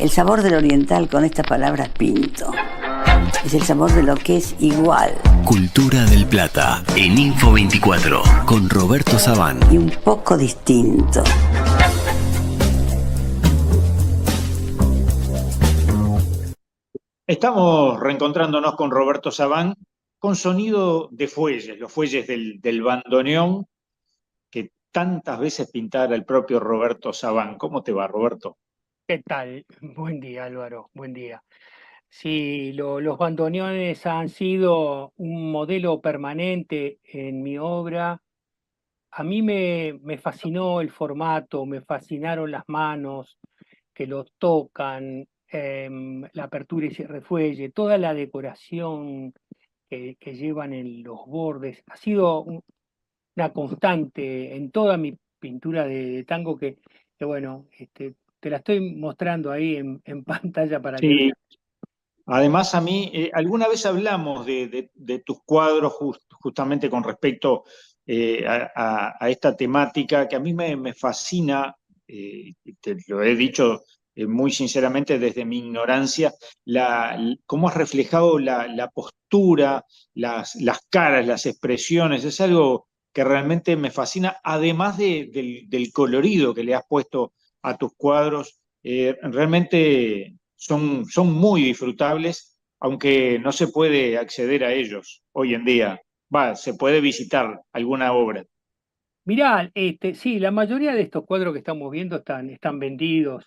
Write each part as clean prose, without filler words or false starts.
El sabor del oriental con esta palabra pinto. Es el sabor de lo que es igual. Cultura del Plata, en Info 24, con Roberto Sabán. Y un poco distinto. Estamos reencontrándonos con Roberto Sabán con sonido de fuelles, los fuelles del bandoneón que tantas veces pintara el propio Roberto Sabán. ¿Cómo te va, Roberto? ¿Qué tal? Buen día, Álvaro, buen día. Sí, los bandoneones han sido un modelo permanente en mi obra. A mí me fascinó el formato, me fascinaron las manos que lo tocan, la apertura y cierre fuelle, toda la decoración que llevan en los bordes. Ha sido una constante en toda mi pintura de tango que bueno, te la estoy mostrando ahí en pantalla para que Sí, veas. además a mí, alguna vez hablamos de tus cuadros justamente con respecto a esta temática que a mí me fascina, te lo he dicho muy sinceramente desde mi ignorancia, cómo has reflejado la postura, las caras, las expresiones, es algo que realmente me fascina, además del colorido que le has puesto a tus cuadros, realmente son muy disfrutables, aunque no se puede acceder a ellos hoy en día. Va, se puede visitar alguna obra. Mirá, sí, la mayoría de estos cuadros que estamos viendo están vendidos,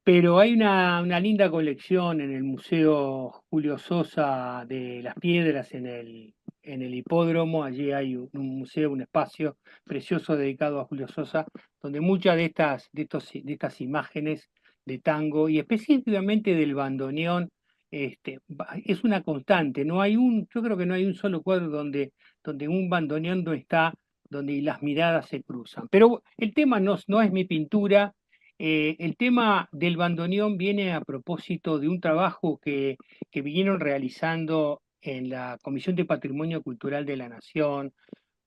pero hay una linda colección en el Museo Julio Sosa de las Piedras en el hipódromo. Allí hay un museo, un espacio precioso dedicado a Julio Sosa, donde muchas de estas imágenes de tango y específicamente del bandoneón, es una constante. Yo creo que no hay un solo cuadro donde un bandoneón no está, donde las miradas se cruzan. Pero el tema no es mi pintura. El tema del bandoneón viene a propósito de un trabajo que vinieron realizando en la Comisión de Patrimonio Cultural de la Nación,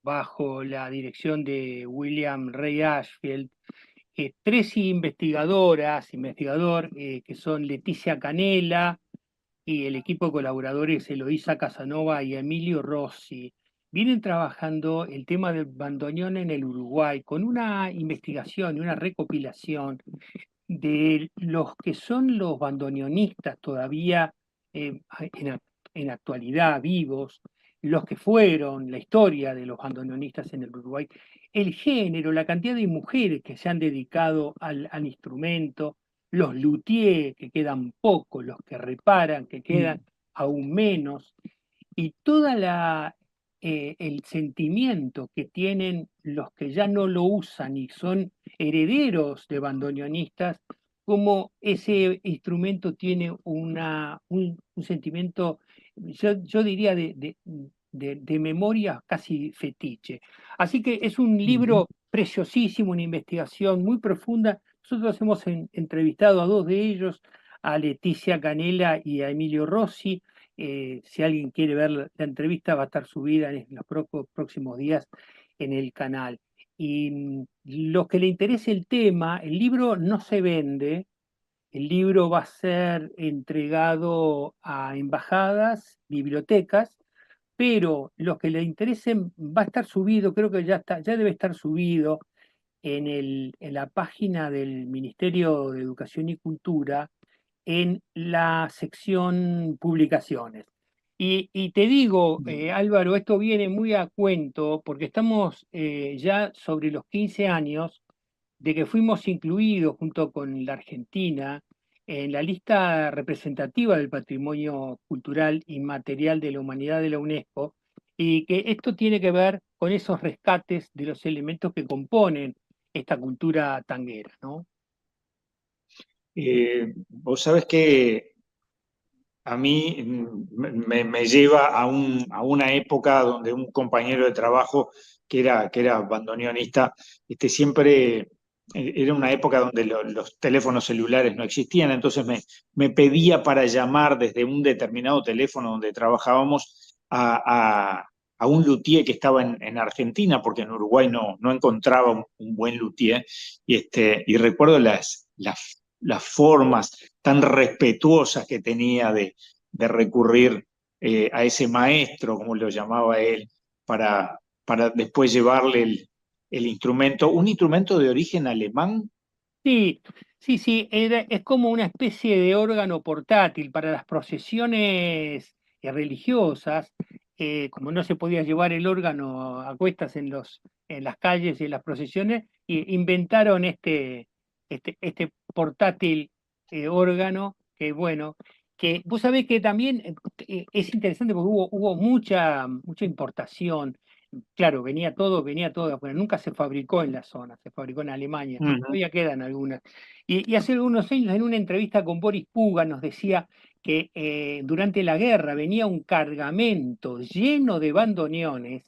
bajo la dirección de William Ray Ashfield. Tres investigador, que son Leticia Canela, y el equipo de colaboradores Eloísa Casanova y Emilio Rossi vienen trabajando el tema del bandoneón en el Uruguay con una investigación y una recopilación de los que son los bandoneonistas todavía, en, en actualidad vivos, los que fueron, la historia de los bandoneonistas en el Uruguay, el género, la cantidad de mujeres que se han dedicado al instrumento, los luthiers, que quedan pocos, los que reparan, que quedan aún menos, y el sentimiento que tienen los que ya no lo usan y son herederos de bandoneonistas, como ese instrumento tiene un sentimiento, yo diría, de memoria casi fetiche. Así que es un libro preciosísimo, una investigación muy profunda. Nosotros hemos entrevistado a dos de ellos, a Leticia Canela y a Emilio Rossi. Si alguien quiere ver la entrevista, va a estar subida en los próximos días en el canal. Y los que le interese el tema, el libro no se vende, el libro va a ser entregado a embajadas, bibliotecas, pero los que le interesen va a estar subido, creo que ya debe estar subido en la página del Ministerio de Educación y Cultura, en la sección publicaciones. Y te digo, Álvaro, esto viene muy a cuento porque estamos ya sobre los 15 años de que fuimos incluidos junto con la Argentina en la lista representativa del patrimonio cultural inmaterial de la humanidad de la UNESCO, y que esto tiene que ver con esos rescates de los elementos que componen esta cultura tanguera, ¿no? Vos sabés que a mí me lleva a una época donde un compañero de trabajo que era bandoneonista, siempre era una época donde los teléfonos celulares no existían, entonces me pedía para llamar desde un determinado teléfono donde trabajábamos a un luthier que estaba en Argentina, porque en Uruguay no encontraba un buen luthier, y recuerdo las las formas tan respetuosas que tenía de recurrir a ese maestro, como lo llamaba él, para después llevarle el instrumento, un instrumento de origen alemán. Sí, sí, sí, es como una especie de órgano portátil para las procesiones religiosas. Como no se podía llevar el órgano a cuestas en las calles y en las procesiones, inventaron este portátil órgano, que bueno, que vos sabés que también es interesante porque hubo mucha importación. Claro, venía todo de afuera, nunca se fabricó en la zona, se fabricó en Alemania, Ujú. todavía quedan algunas. Y hace algunos años, en una entrevista con Boris Puga, nos decía que durante la guerra venía un cargamento lleno de bandoneones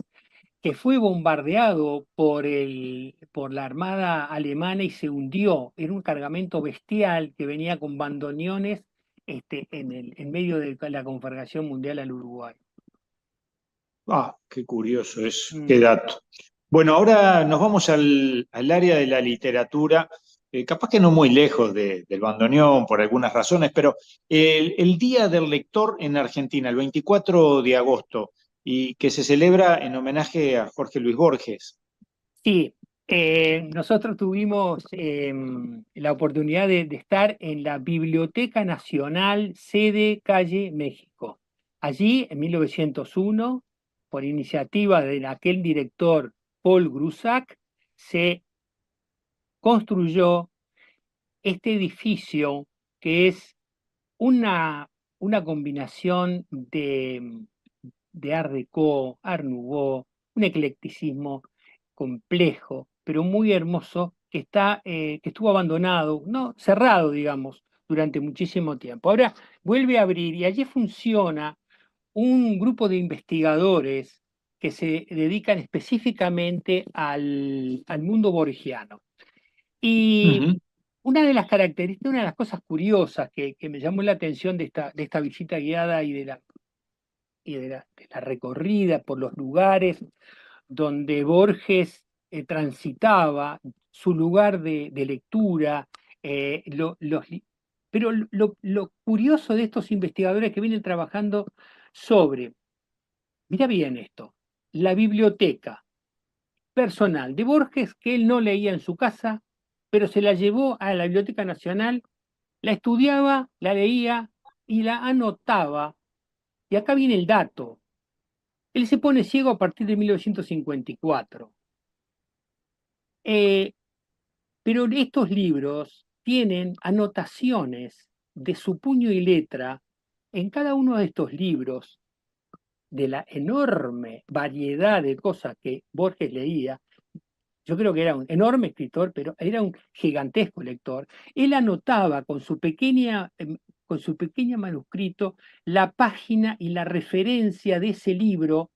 que fue bombardeado por la Armada alemana y se hundió. Era un cargamento bestial que venía con bandoneones en medio de la Confederación Mundial al Uruguay. Ah, qué curioso eso, qué Mm. dato. Bueno, ahora nos vamos al área de la literatura, capaz que no muy lejos del bandoneón por algunas razones, pero el Día del Lector en Argentina, el 24 de agosto, y que se celebra en homenaje a Jorge Luis Borges. Sí, nosotros tuvimos la oportunidad de estar en la Biblioteca Nacional, sede Calle México. Allí, en 1901, por iniciativa de aquel director Paul Grusac, se construyó este edificio que es una, una combinación de Art Deco, Art Nouveau, un eclecticismo complejo, pero muy hermoso, que estuvo abandonado, no, cerrado, digamos, durante muchísimo tiempo. Ahora vuelve a abrir y allí funciona un grupo de investigadores que se dedican específicamente al mundo borgiano. Y Ujú. una de las características, una de las cosas curiosas que me llamó la atención de esta visita guiada de la recorrida por los lugares donde Borges transitaba, su lugar de lectura, eh, lo- los li- pero lo curioso de estos investigadores que vienen trabajando sobre, mira bien esto, la biblioteca personal de Borges que él no leía en su casa, pero se la llevó a la Biblioteca Nacional, la estudiaba, la leía y la anotaba. Y acá viene el dato. Él se pone ciego a partir de 1954. Eh, pero estos libros tienen anotaciones de su puño y letra en cada uno de estos libros, de la enorme variedad de cosas que Borges leía. Yo creo que era un enorme escritor, pero era un gigantesco lector. Él anotaba con su pequeña manuscrito la página y la referencia de ese libro,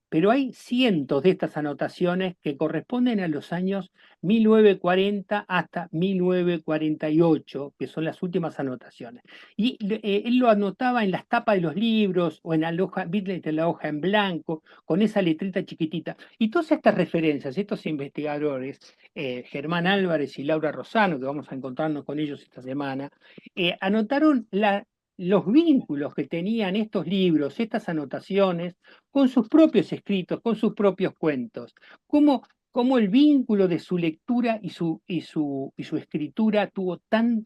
pero hay cientos de estas anotaciones que corresponden a los años 1940 hasta 1948, que son las últimas anotaciones. Y él lo anotaba en las tapas de los libros o en la hoja en blanco, con esa letrita chiquitita. Y todas estas referencias, estos investigadores, Germán Álvarez y Laura Rosano, que vamos a encontrarnos con ellos esta semana, anotaron los vínculos que tenían estos libros, estas anotaciones, con sus propios escritos, con sus propios cuentos, cómo el vínculo de su lectura y su escritura estuvo tan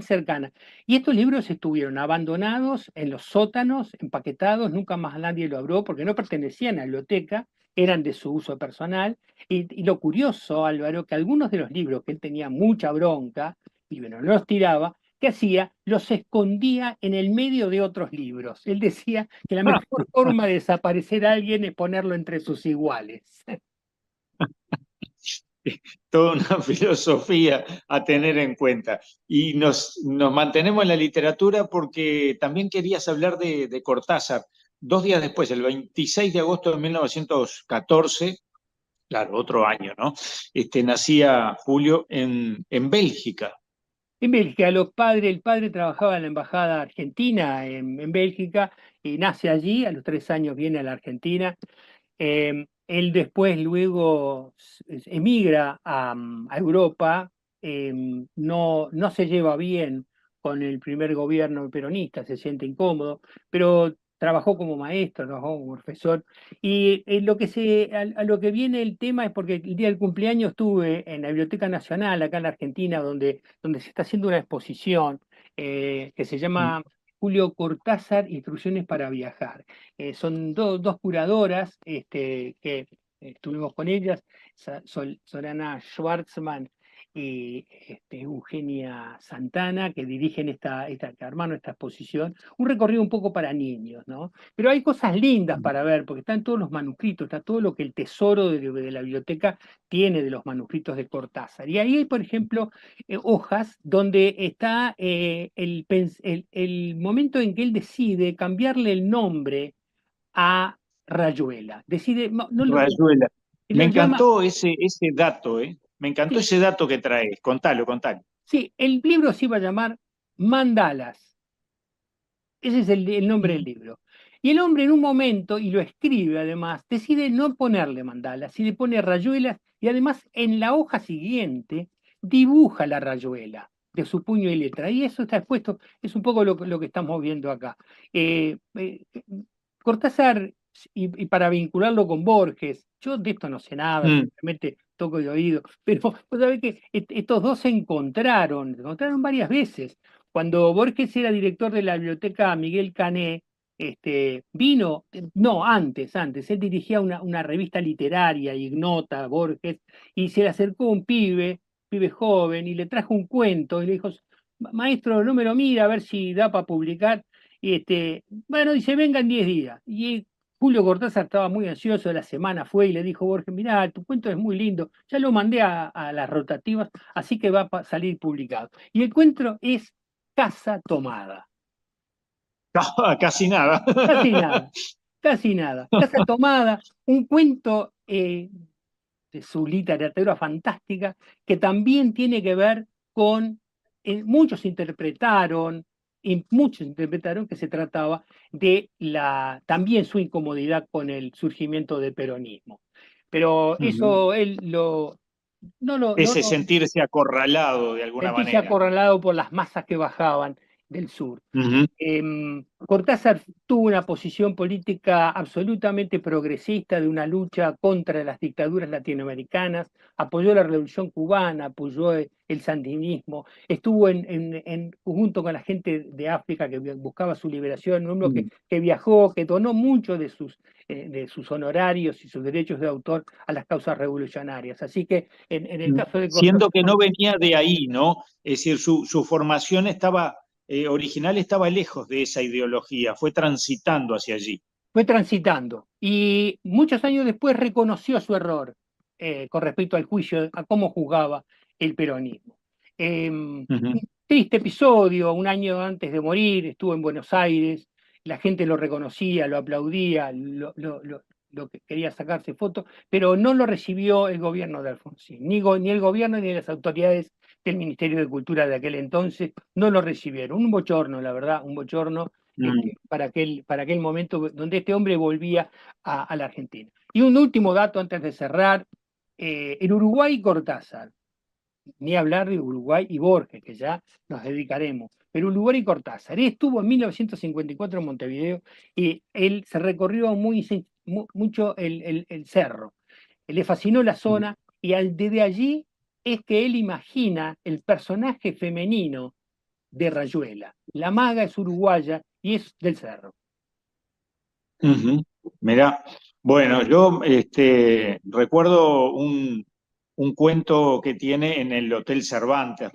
cercana. Y estos libros estuvieron abandonados en los sótanos, empaquetados, nunca más nadie lo abrió porque no pertenecían a la biblioteca, eran de su uso personal. Y lo curioso, Álvaro, que algunos de los libros que él tenía mucha bronca, y bueno, los tiraba, ¿qué hacía? Los escondía en el medio de otros libros. Él decía que la mejor forma de desaparecer a alguien es ponerlo entre sus iguales. Toda una filosofía a tener en cuenta. Y nos mantenemos en la literatura porque también querías hablar de Cortázar. 2 días después, el 26 de agosto de 1914, claro, otro año, ¿no? Nacía Julio en Bélgica. En Bélgica, el padre trabajaba en la embajada argentina en Bélgica y nace allí, a los 3 años viene a la Argentina. Él después luego emigra a Europa, no se lleva bien con el primer gobierno peronista, se siente incómodo, pero trabajó como maestro, trabajó como profesor. Y a lo que viene el tema es porque el día del cumpleaños estuve en la Biblioteca Nacional, acá en la Argentina, donde se está haciendo una exposición que se llama Julio Cortázar, Instrucciones para Viajar. Son dos curadoras que estuvimos con ellas, Sorana Schwartzman y Eugenia Santana, que dirigen que armaron esta exposición, un recorrido un poco para niños, ¿no? Pero hay cosas lindas para ver, porque están todos los manuscritos, está todo lo que el tesoro de la biblioteca tiene de los manuscritos de Cortázar. Y ahí hay, por ejemplo, hojas donde está el momento en que él decide cambiarle el nombre a Rayuela. Decide, Rayuela. Me lo llama, encantó ese dato, ¿eh? Me encantó sí, ese dato que traes. Contalo, contalo. sí, el libro se iba a llamar Mandalas. Ese es el nombre del libro. Y el hombre en un momento, y lo escribe además, decide no ponerle mandalas, decide poner rayuelas, y además en la hoja siguiente dibuja la rayuela de su puño y letra. Y eso está expuesto, es un poco lo que estamos viendo acá. Eh, eh, Cortázar, y para vincularlo con Borges, yo de esto no sé nada, Mm, simplemente toco de oído, pero vos sabés que estos dos se encontraron varias veces. Cuando Borges era director de la biblioteca Miguel Cané, vino, no, antes, él dirigía una revista literaria, Ignota, Borges, y se le acercó un pibe joven, y le trajo un cuento, y le dijo, maestro, no me lo mira, a ver si da para publicar. Y bueno, dice, venga en 10 días. Y Julio Cortázar estaba muy ansioso, de la semana fue y le dijo, Borges, mirá, tu cuento es muy lindo, ya lo mandé a las rotativas, así que va a salir publicado. Y el cuento es Casa Tomada. casi nada. Casi nada, casi nada. Casa Tomada, un cuento de su literatura fantástica que también tiene que ver con, muchos interpretaron que se trataba de también su incomodidad con el surgimiento del peronismo. Pero Ujú. eso él no Ese lo sentirse acorralado de alguna sentirse manera. acorralado por las masas que bajaban del sur. Ujú. Cortázar tuvo una posición política absolutamente progresista de una lucha contra las dictaduras latinoamericanas, apoyó la revolución cubana, apoyó el sandinismo, estuvo junto con la gente de África que buscaba su liberación, un hombre Mm. que viajó, que donó mucho de sus honorarios y sus derechos de autor a las causas revolucionarias. Así que en el caso de Siendo Cortázar, que no venía de ahí, ¿no? Es decir, su formación original estaba lejos de esa ideología, fue transitando hacia allí. fue transitando y muchos años después reconoció su error con respecto al juicio, a cómo juzgaba el peronismo. Un Ujú. triste episodio, un año antes de morir, estuvo en Buenos Aires, la gente lo reconocía, lo aplaudía, lo que quería sacarse fotos, pero no lo recibió el gobierno de Alfonsín, ni el gobierno ni las autoridades del Ministerio de Cultura de aquel entonces no lo recibieron. Un bochorno, la verdad, un bochorno Mm. para aquel momento donde este hombre volvía a la Argentina. Y un último dato antes de cerrar, en Uruguay Cortázar, ni hablar de Uruguay y Borges, que ya nos dedicaremos, pero Uruguay y Cortázar, él estuvo en 1954 en Montevideo y él se recorrió mucho el cerro, le fascinó la zona y desde allí es que él imagina el personaje femenino de Rayuela. La maga es uruguaya y es del cerro. Ujú. Mirá, bueno, yo recuerdo un cuento que tiene en el Hotel Cervantes,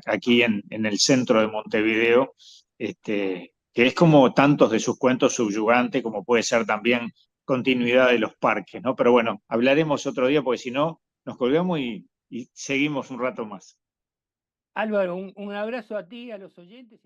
aquí en el centro de Montevideo, que es como tantos de sus cuentos subyugante, como puede ser también continuidad de los parques, ¿no? Pero bueno, hablaremos otro día porque si no, nos colgamos y seguimos un rato más. Álvaro, un abrazo a ti, a los oyentes.